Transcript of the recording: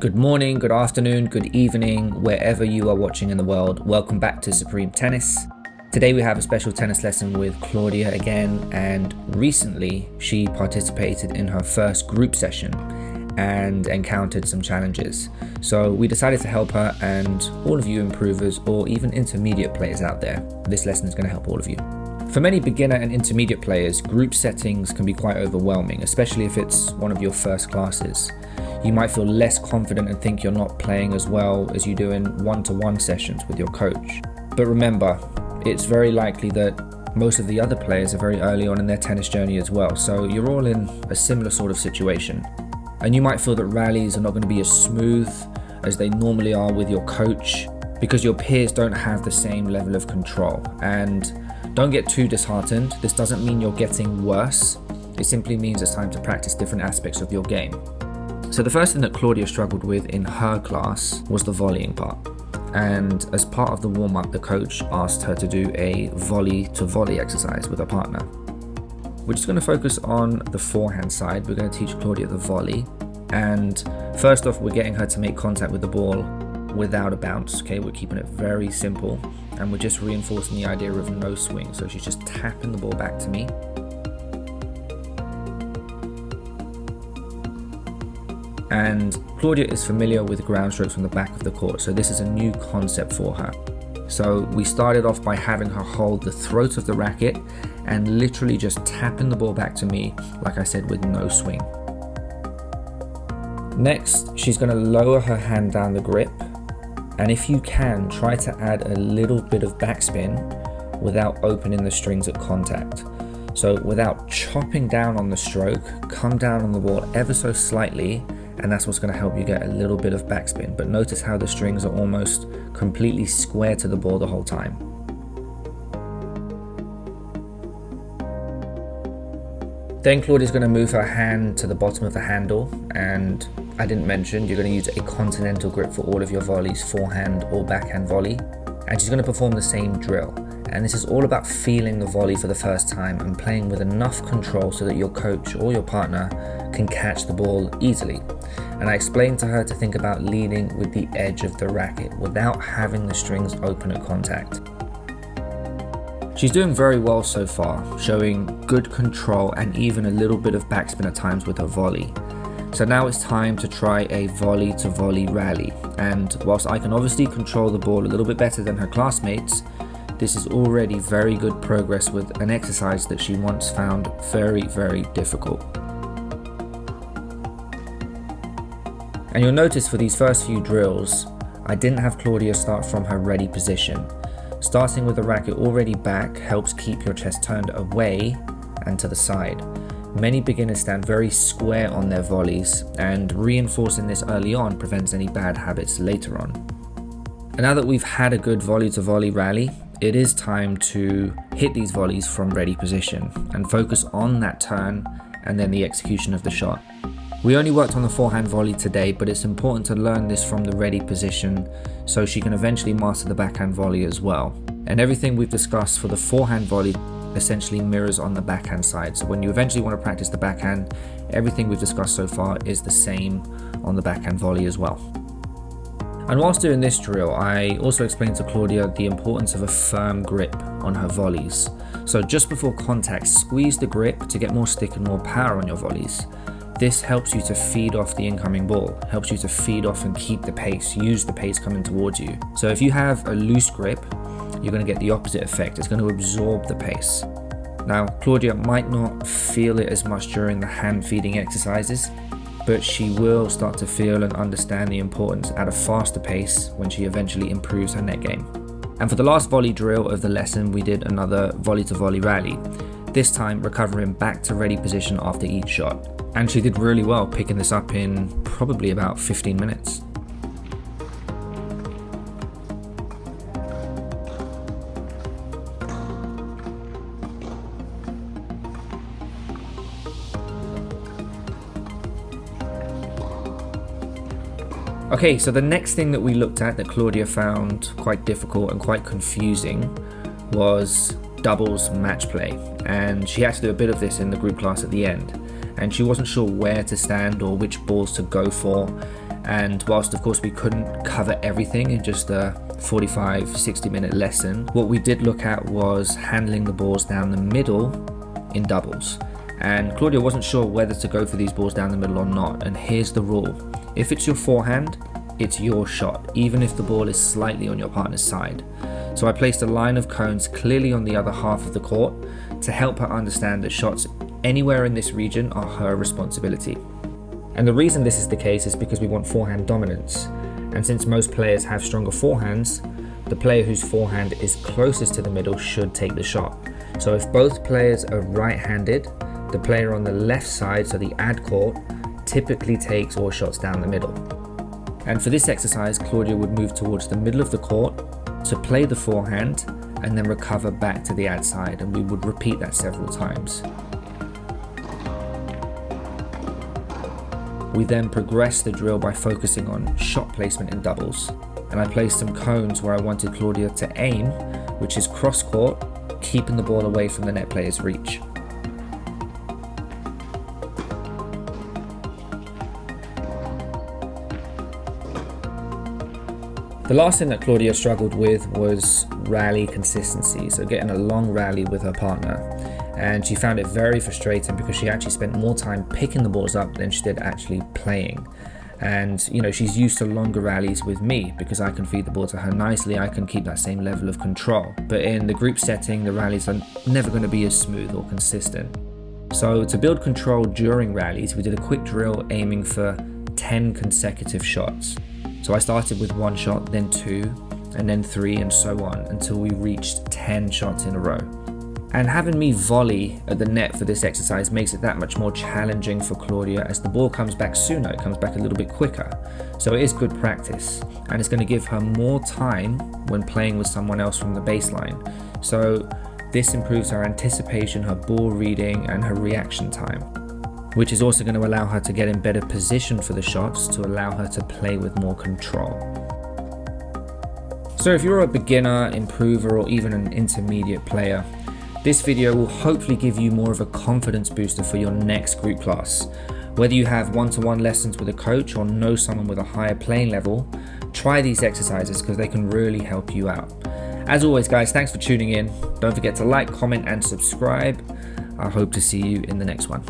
Good morning, good afternoon, good evening, wherever you are watching in the world. Welcome back to Supreme Tennis. Today we have a special tennis lesson with Claudia again, and recently she participated in her first group session and encountered some challenges. So we decided to help her and all of you improvers or even intermediate players out there. This lesson is going to help all of you. For many beginner and intermediate players, group settings can be quite overwhelming, especially if it's one of your first classes. You might feel less confident and think you're not playing as well as you do in one-to-one sessions with your coach. But remember, it's very likely that most of the other players are very early on in their tennis journey as well, so you're all in a similar sort of situation. And you might feel that rallies are not going to be as smooth as they normally are with your coach because your peers don't have the same level of control. And don't get too disheartened. This doesn't mean you're getting worse. It simply means it's time to practice different aspects of your game. So the first thing that Claudia struggled with in her class was the volleying part. And as part of the warm-up, the coach asked her to do a volley-to-volley exercise with her partner. We're just going to focus on the forehand side. We're going to teach Claudia the volley. And first off, we're getting her to make contact with the ball without a bounce. Okay, we're keeping it very simple. And we're just reinforcing the idea of no swing. So she's just tapping the ball back to me. And Claudia is familiar with ground strokes from the back of the court, so this is a new concept for her. So we started off by having her hold the throat of the racket and literally just tapping the ball back to me, like I said, with no swing. Next, she's going to lower her hand down the grip, and if you can, try to add a little bit of backspin without opening the strings at contact. So without chopping down on the stroke, come down on the ball ever so slightly, and that's what's going to help you get a little bit of backspin. But notice how the strings are almost completely square to the ball the whole time. Then Claudia's going to move her hand to the bottom of the handle, and I didn't mention, you're going to use a continental grip for all of your volleys, forehand or backhand volley, and she's going to perform the same drill. And this is all about feeling the volley for the first time and playing with enough control so that your coach or your partner can catch the ball easily. And I explained to her to think about leading with the edge of the racket without having the strings open at contact. She's doing very well so far, showing good control and even a little bit of backspin at times with her volley. So now it's time to try a volley to volley rally. And whilst I can obviously control the ball a little bit better than her classmates, this is already very good progress with an exercise that she once found very, very difficult. And you'll notice for these first few drills, I didn't have Claudia start from her ready position. Starting with the racket already back helps keep your chest turned away and to the side. Many beginners stand very square on their volleys, and reinforcing this early on prevents any bad habits later on. And now that we've had a good volley to volley rally, it is time to hit these volleys from ready position and focus on that turn and then the execution of the shot. We only worked on the forehand volley today, but it's important to learn this from the ready position so she can eventually master the backhand volley as well. And everything we've discussed for the forehand volley essentially mirrors on the backhand side. So when you eventually want to practice the backhand, everything we've discussed so far is the same on the backhand volley as well. And whilst doing this drill, I also explained to Claudia the importance of a firm grip on her volleys. So just before contact, squeeze the grip to get more stick and more power on your volleys. This helps you to feed off the incoming ball, helps you to feed off and keep the pace, use the pace coming towards you. So if you have a loose grip, you're going to get the opposite effect. It's going to absorb the pace. Now, Claudia might not feel it as much during the hand feeding exercises, but she will start to feel and understand the importance at a faster pace when she eventually improves her net game. And for the last volley drill of the lesson, we did another volley to volley rally, this time recovering back to ready position after each shot. And she did really well, picking this up in probably about 15 minutes. Okay, so the next thing that we looked at that Claudia found quite difficult and quite confusing was doubles match play. And she had to do a bit of this in the group class at the end. And she wasn't sure where to stand or which balls to go for. And whilst of course we couldn't cover everything in just a 45-60 minute lesson, what we did look at was handling the balls down the middle in doubles. And Claudia wasn't sure whether to go for these balls down the middle or not, and here's the rule: if it's your forehand, it's your shot, even if the ball is slightly on your partner's side. So I placed a line of cones clearly on the other half of the court to help her understand that shots anywhere in this region are her responsibility. And the reason this is the case is because we want forehand dominance. And since most players have stronger forehands, the player whose forehand is closest to the middle should take the shot. So if both players are right-handed, the player on the left side, so the ad court, typically takes all shots down the middle. And for this exercise, Claudia would move towards the middle of the court to play the forehand and then recover back to the ad side, and we would repeat that several times. We then progressed the drill by focusing on shot placement in doubles, and I placed some cones where I wanted Claudia to aim, which is cross court, keeping the ball away from the net player's reach. The last thing that Claudia struggled with was rally consistency, so getting a long rally with her partner. And she found it very frustrating because she actually spent more time picking the balls up than she did actually playing. And she's used to longer rallies with me because I can feed the ball to her nicely, I can keep that same level of control. But in the group setting, the rallies are never going to be as smooth or consistent. So to build control during rallies, we did a quick drill aiming for 10 consecutive shots. So I started with 1 shot, then 2, and then 3, and so on until we reached 10 shots in a row. And having me volley at the net for this exercise makes it that much more challenging for Claudia, as the ball comes back sooner, it comes back a little bit quicker. So it is good practice, and it's going to give her more time when playing with someone else from the baseline. So this improves her anticipation, her ball reading, and her reaction time, which is also going to allow her to get in better position for the shots to allow her to play with more control. So if you're a beginner, improver, or even an intermediate player, this video will hopefully give you more of a confidence booster for your next group class. Whether you have one-to-one lessons with a coach or know someone with a higher playing level, try these exercises because they can really help you out. As always guys, thanks for tuning in. Don't forget to like, comment and subscribe. I hope to see you in the next one.